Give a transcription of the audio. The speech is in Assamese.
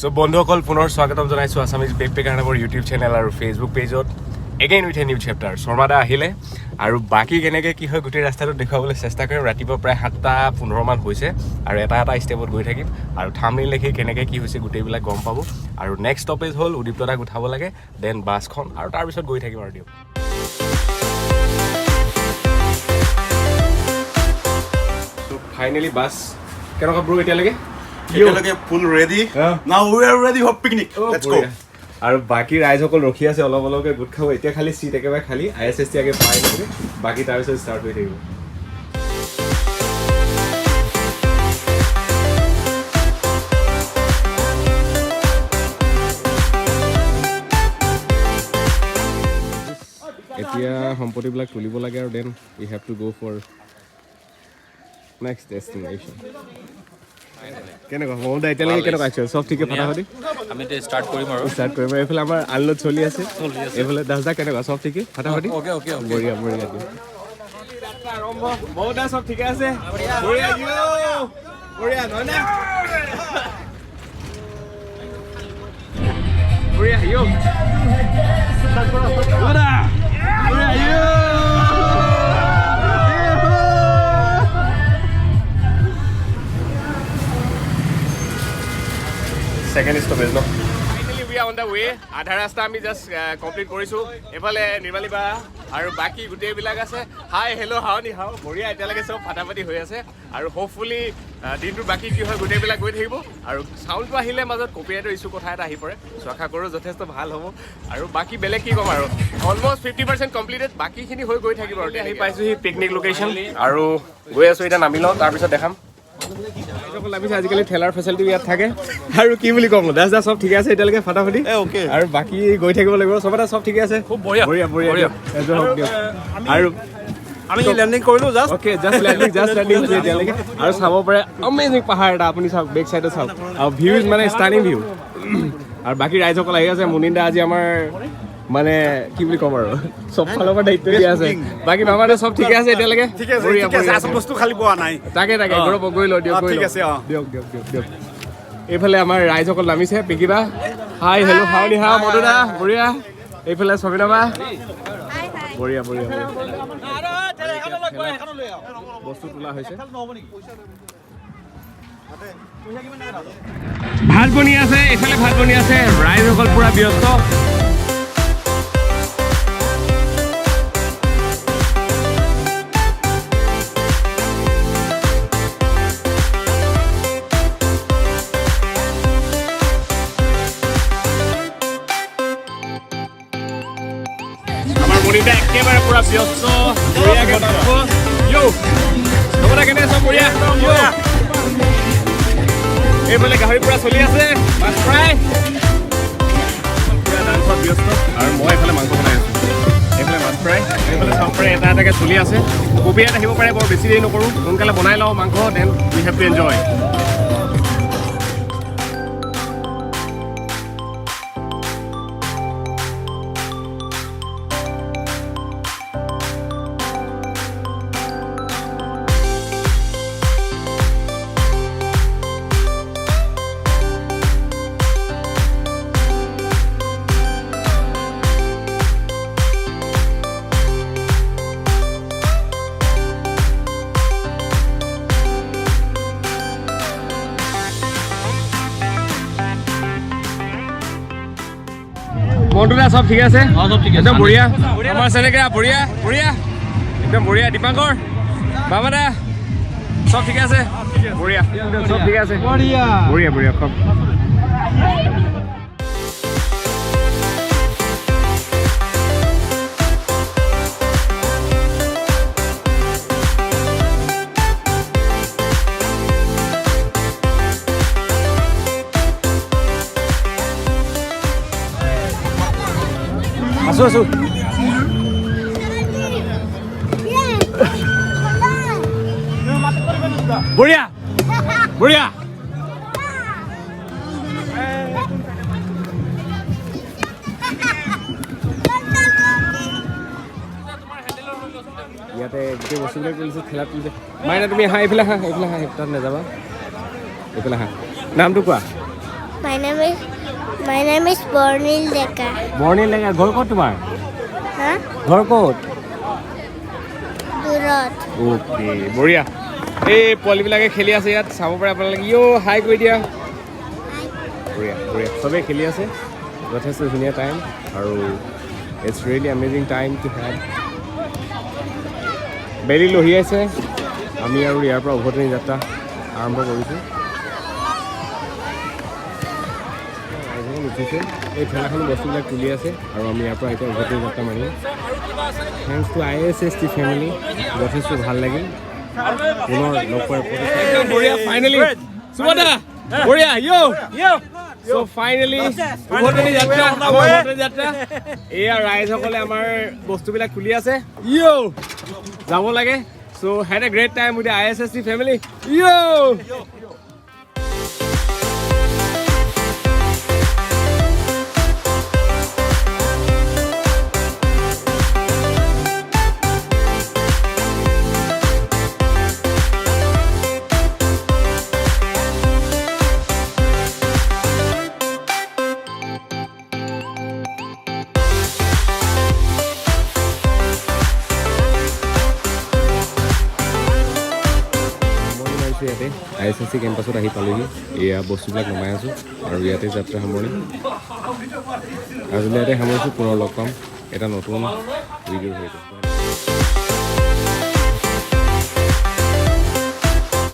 So বন্ধুসকল পুনৰ স্বাগতম জনাইছো আসামিজ বেকপেকাৰ নামৰ ইউটিউব চেনেল আৰু ফেচবুক পেজত again with a new chapter শৰ্মাদা আহিলে আৰু বাকি কেনেকৈ কি হয় গোটেই ৰাস্তাটো দেখুৱাবলৈ চেষ্টা কৰিম ৰাতিপুৱা প্ৰায় 7:15 মান হৈছে আৰু এটা ষ্টেপত গৈ থাকিম আৰু থাম্বনেইল দেখি কেনেকৈ কি হৈছে গোটেইবিলাক গম পাব আৰু নেক্সট ষ্টপেজ হ'ল উদীপ্তদাক উঠাব লাগে দেন বাছখন আৰু তাৰপিছত গৈ থাকিম আৰু দিয়ক তো ফাইনেলি বাছ কেনেকুৱা ব্ৰো এতিয়ালৈকে full ready. Now we are ready for picnic. Let's go. আৰু বাকি ৰাইজসকল ৰখি আছে অলপ অলপকৈ গোট খাব এতিয়া খালি সিট একেবাৰে খালি ISST আগে পাই নেকি বাকি তাৰপিছত ষ্টাৰ্ট হৈ থাকিব এতিয়া সম্পত্তিবিলাক তুলিব লাগে আৰু then we have to go for next destination কেনেকুৱা মহোদা এতিয়ালৈকে কেনেকুৱা আছে সব ঠিকে ফটাফটি আমি ষ্টাৰ্ট কৰিম এইফালে আমাৰ আনলোড চলি আছে এইফালে দাসদা কেনেকুৱা সব ঠিকে ফটাফটি ওকে বঢ়িয়া মহোদা সব ঠিকে আছে বঢ়িয়া নহয় না বঢ়িয়া ইয়ো Second stoppage no. Finally we are on the way. আধা ৰাস্তা আমি জাস্ট কমপ্লিট কৰিছোঁ এফালে নিৰ্মালী বা আৰু বাকি গোটেইবিলাক আছে হাই হেল্ল' হাও নি হাও বঢ়িয়া এতিয়ালৈকে চব ফাটাফাটি হৈ আছে আৰু হোপফুলি দিনটোৰ বাকী কি হয় গোটেইবিলাক গৈ থাকিব আৰু চাউণ্ডটো আহিলে মাজত কপিৰাইটৰ ইছ্যু কথা এটা আহি পৰে আশা কৰোঁ যথেষ্ট ভাল হ'ব আৰু বাকী বেলেগ কি ক'ম আৰু অলমষ্ট 50% কমপ্লিটেড বাকীখিনি হৈ গৈ থাকিব আৰু আহি পাইছোঁ সি পিকনিক লোকেশ্যন আৰু গৈ আছোঁ এতিয়া নামি লওঁ তাৰপিছত দেখাম আজিকালি ঠেলাৰ ফেচিলিটি ইয়াত থাকে আৰু কি বুলি ক'ম দাস সব ঠিকে আছে এতিয়ালৈকে ফাটাফাটি আৰু বাকী গৈ থাকিব লাগিব চবতে সব ঠিকে আছে খুব বঢ়িয়া আৰু আমি লেণ্ডিং কৰিলোঁ জাষ্ট অ'কে জাষ্ট লেণ্ডিং হৈছে এতিয়ালৈকে আৰু চাব পাৰে অমেজিং পাহাৰ এটা আপুনি চাওক বেক চাইডত চাওক আৰু ভিউজ মানে ষ্টাৰ্ণিং ভিউ আৰু বাকী ৰাইজসকল আহি আছে মুনিন্দা আজি আমাৰ মানে কি বুলি ক'ম আৰু সব ফালৰ পৰা দায়িত্ব দিয়া আছে বাকী মামাটো সব ঠিকে আছে এতিয়ালৈকে বস্তু খালি পোৱা নাই তাকে গৌৰৱ গৈ লওঁ দিয়ক দিয়ক এইফালে আমাৰ ৰাইজসকল নামিছে পিকিবা হাই হেল্ল' হাও নি হাও মধুদা বঢ়িয়া এইফালে সবিনাবা বঢ়িয়া বস্তু তোলা হৈছে ভাত বনি আছে এইফালে ভাত বনি আছে ৰাইজসকল পুৰা ব্যস্ত মনিটা একেবাৰে পুৰা ব্যস্ত এইফালে গাহৰি পুৰা চলি আছে মাছ ফ্ৰাই পুৰা ডান্সত ব্যস্ত আৰু মই এইফালে মাংস বনাই আছোঁ এইফালে মাছ ফ্ৰাই এইফালে চব ফ্ৰাই এটা এটাকৈ চলি আছে কবিয়াত আহিব পাৰে বৰ বেছি দেৰি নকৰোঁ সোনকালে বনাই লওঁ মাংস then we have to enjoy মন্টুদা সব ঠিক আছে একদম বঢ়িয়া আমাৰ চেনেকা বঢ়িয়া একদম বঢ়িয়া দীপাংকৰ বাবাদা সব ঠিক আছে বঢ়িয়া সব ঠিক আছে বঢ়িয়া খুব আছো বঢ়িয়া ইয়াতে গোটেই বস্তুবিলাক তুলিছে ঠেলাত তুলিছে মাইনা তুমি এইফালে হা তাত নাযাবা এইফালে হা নামটো কোৱা My name is Bornil Deka. বৰ্ণিল ডেকা ঘৰ ক'ত তোমাৰ Huh? ঘৰ ক'ত Durot. অ'কে বঢ়িয়া এই পোৱালিবিলাকে খেলি আছে ইয়াত চাব পাৰে আপোনালোকে হাই কৰি দিয়া বঢ়িয়া বঢ়িয়া চবেই খেলি আছে যথেষ্ট ধুনীয়া টাইম আৰু it's really amazing time to have বেলি লহি আছে আমি আৰু ইয়াৰ পৰা উভতনি যাত্ৰা আৰম্ভ কৰিছোঁ উঠিছে এই ঠেলাখন বস্তুবিলাক তুলি আছে আৰু আমি ইয়াৰ পৰা এতিয়া উভতনি যাত্ৰা মাৰিম থেংকছ টু ISST ফেমিলি যথেষ্ট ভাল লাগিল পুনৰ লগ পোৱাৰ একদম বঢ়িয়া ফাইনেলি সুমদা বঢ়িয়া চ' ফাইনেলি উভতনি যাত্ৰা এয়া ৰাইজসকলে আমাৰ বস্তুবিলাক তুলি আছে যাব লাগে so' had a great time with ISST family ইয়াতে ISST কেম্পাছত আহি পালোহি এয়া বস্তুবিলাক নমাই আছোঁ আৰু ইয়াতে যাত্ৰা সামৰণি আজিলৈ ইয়াতে সামৰিছোঁ পুনৰ লগ পাম এটা নতুন ভিডিঅ'ৰ সৈতে